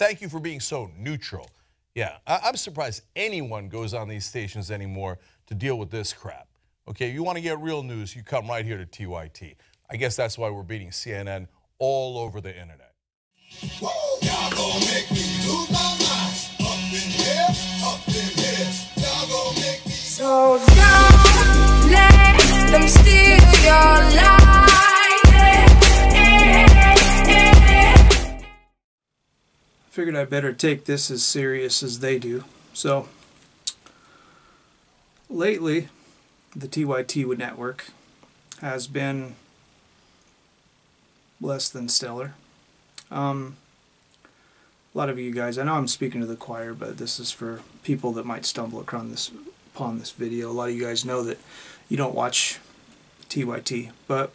Thank you for being so neutral. Yeah, I'm surprised anyone goes on these stations anymore to deal with this crap. Okay, you want to get real news, you come right here to TYT. I guess that's why we're beating CNN all over the internet. Woo, y'all gonna make me lose my mind. Up in here, y'all gonna make me. So don't let them steal your life. Figured I better take this as serious as they do. So lately, the TYT network has been less than stellar. A lot of you guys, I know I'm speaking to the choir, but this is for people that might stumble upon this video. A lot of you guys know that you don't watch TYT, but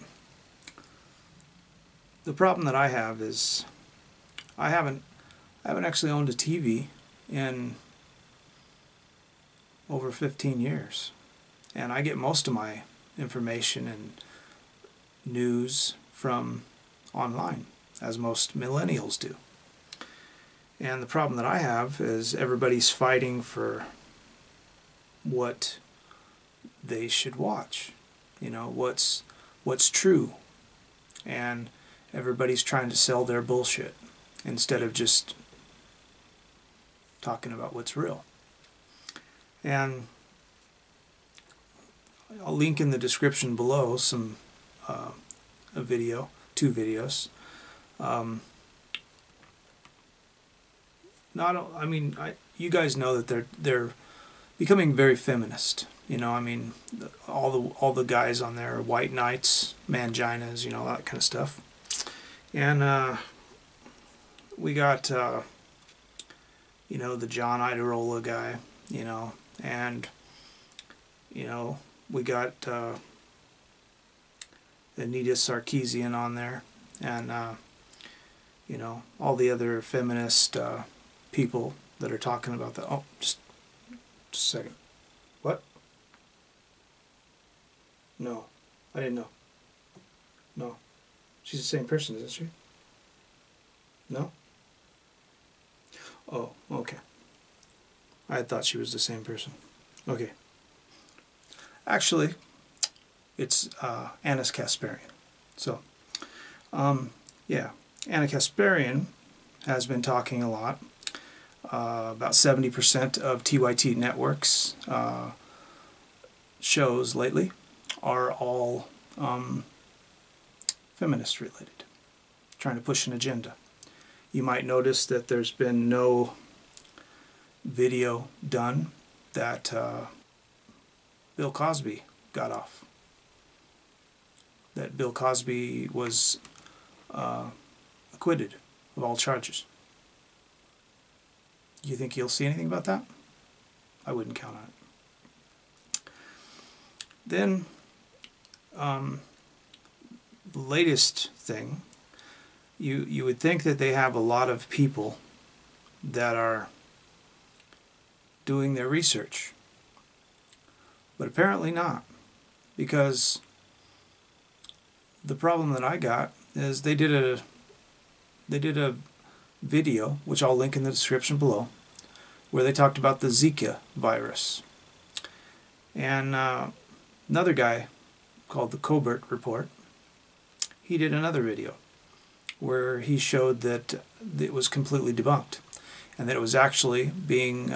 the problem that I have is I haven't actually owned a TV in over 15 years, and I get most of my information and news from online, as most millennials do. And the problem that I have is everybody's fighting for what they should watch, you know, what's true, and everybody's trying to sell their bullshit instead of just talking about what's real. And I'll link in the description below some two videos. You guys know that they're becoming very feminist. You know, I mean, all the guys on there are white knights, manginas, you know, that kind of stuff. And we got you know, the John Idarola guy, you know, and you know, we got Anita Sarkeesian on there, and you know, all the other feminist people that are talking about that. Oh, just a second. What? No, I didn't know. No, she's the same person, isn't she? No? Oh, okay. I thought she was the same person. Okay. Actually, it's Anna Kasparian. So, yeah, Anna Kasparian has been talking a lot. About 70% of TYT networks shows lately are all feminist related, trying to push an agenda. You might notice that there's been no video done that Bill Cosby got off. That Bill Cosby was acquitted of all charges. You think you'll see anything about that? I wouldn't count on it. Then, the latest thing, you would think that they have a lot of people that are doing their research, but apparently not, because the problem that I got is they did a video, which I'll link in the description below, where they talked about the Zika virus. And another guy called the coberttreport, he did another video where he showed that it was completely debunked, and that it was actually being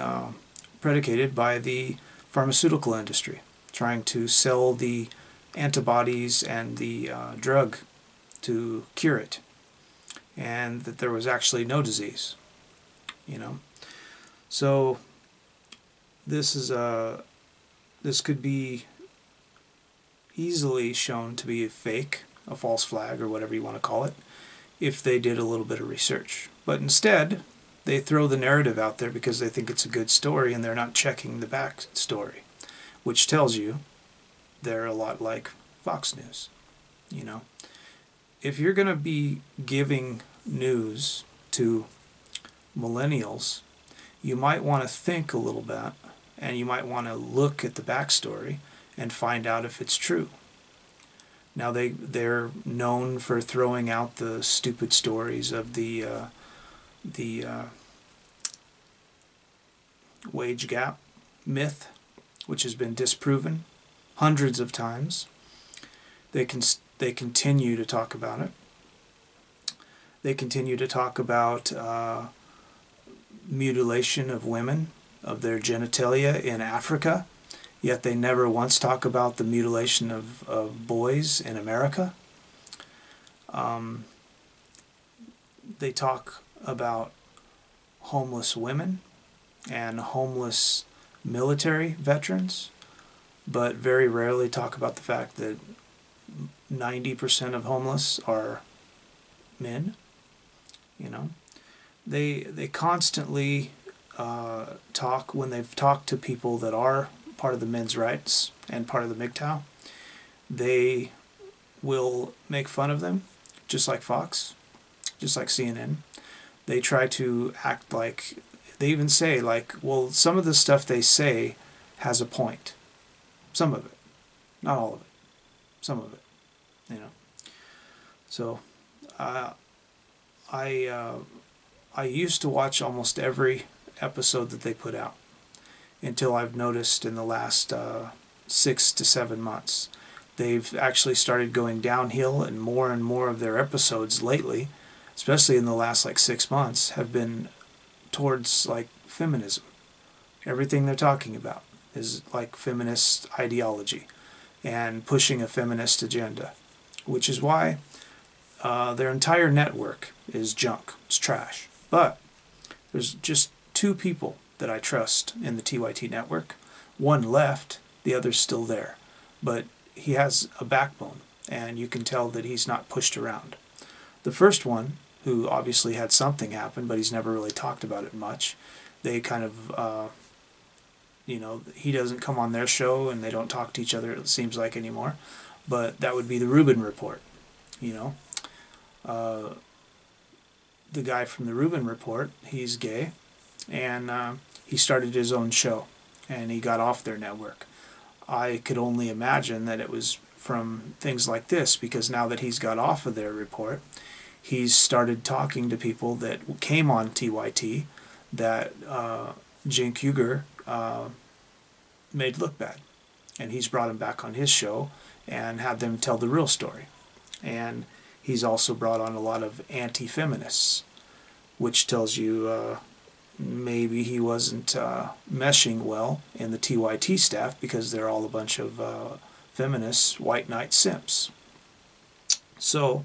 predicated by the pharmaceutical industry, trying to sell the antibodies and the drug to cure it, and that there was actually no disease, you know. So this could be easily shown to be a fake, a false flag, or whatever you want to call it, if they did a little bit of research. But instead, they throw the narrative out there because they think it's a good story, and they're not checking the back story, which tells you they're a lot like Fox News. You know, if you're going to be giving news to millennials, you might want to think a little bit, and you might want to look at the backstory and find out if it's true. Now they're known for throwing out the stupid stories of the wage gap myth, which has been disproven hundreds of times. They continue to talk about it. They continue to talk about mutilation of women, of their genitalia in Africa, yet they never once talk about the mutilation of boys in America. They talk about homeless women and homeless military veterans, but very rarely talk about the fact that 90% of homeless are men. You know, they constantly talk, when they've talked to people that are part of the men's rights and part of the MGTOW, they will make fun of them, just like Fox, just like CNN. They try to act like, they even say like, well, some of the stuff they say has a point. Some of it. Not all of it. Some of it. You know. So, I used to watch almost every episode that they put out until I've noticed in the last 6 to 7 months. They've actually started going downhill, and more of their episodes lately, especially in the last like 6 months, have been towards like feminism. Everything they're talking about is like feminist ideology and pushing a feminist agenda, which is why their entire network is junk. It's trash. But there's just 2 people that I trust in the TYT network. One left, the other's still there. But he has a backbone, and you can tell that he's not pushed around. The first one, who obviously had something happen, but he's never really talked about it much, they kind of, you know, he doesn't come on their show, and they don't talk to each other, it seems like, anymore. But that would be the Rubin Report, you know. The guy from the Rubin Report, he's gay, and he started his own show, and he got off their network. I could only imagine that it was from things like this, because now that he's got off of their report, he's started talking to people that came on TYT that Cenk Uygur made look bad. And he's brought them back on his show and had them tell the real story. And he's also brought on a lot of anti-feminists, which tells you maybe he wasn't meshing well in the TYT staff, because they're all a bunch of feminists, white knight simps. So,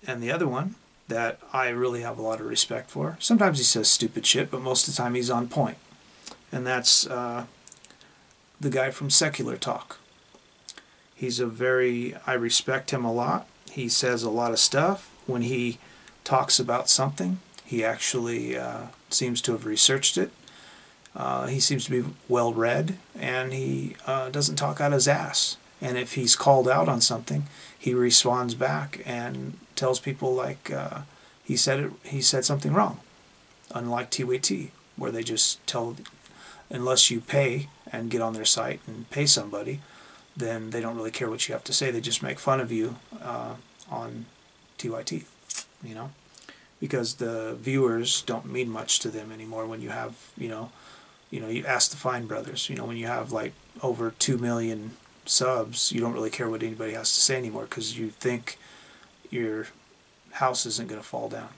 and the other one that I really have a lot of respect for, sometimes he says stupid shit, but most of the time he's on point. And that's the guy from Secular Talk. He's I respect him a lot. He says a lot of stuff. When he talks about something, he actually seems to have researched it. He seems to be well read, and he doesn't talk out his ass. And if he's called out on something, he responds back and tells people like he said something wrong. Unlike TYT, where they just tell, unless you pay and get on their site and pay somebody, then they don't really care what you have to say. They just make fun of you on TYT, you know, because the viewers don't mean much to them anymore. When you have, you ask the Fine Brothers, when you have like over 2 million subs, you don't really care what anybody has to say anymore, because you think your house isn't going to fall down.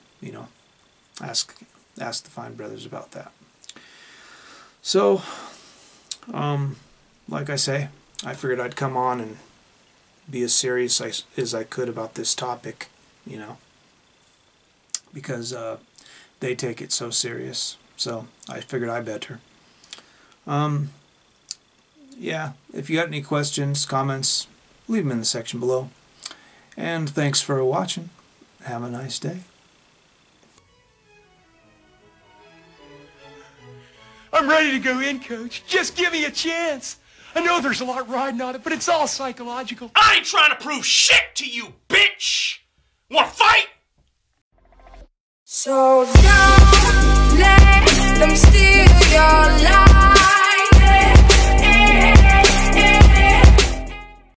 Ask the Fine Brothers about that. So, like I say, I figured I'd come on and be as serious as I could about this topic, because they take it so serious. So I figured I better. Yeah, if you got any questions, comments, leave them in the section below. And thanks for watching. Have a nice day. I'm ready to go in, Coach. Just give me a chance. I know there's a lot riding on it, but it's all psychological. I ain't trying to prove shit to you, bitch! Wanna fight? So don't let them steal your life.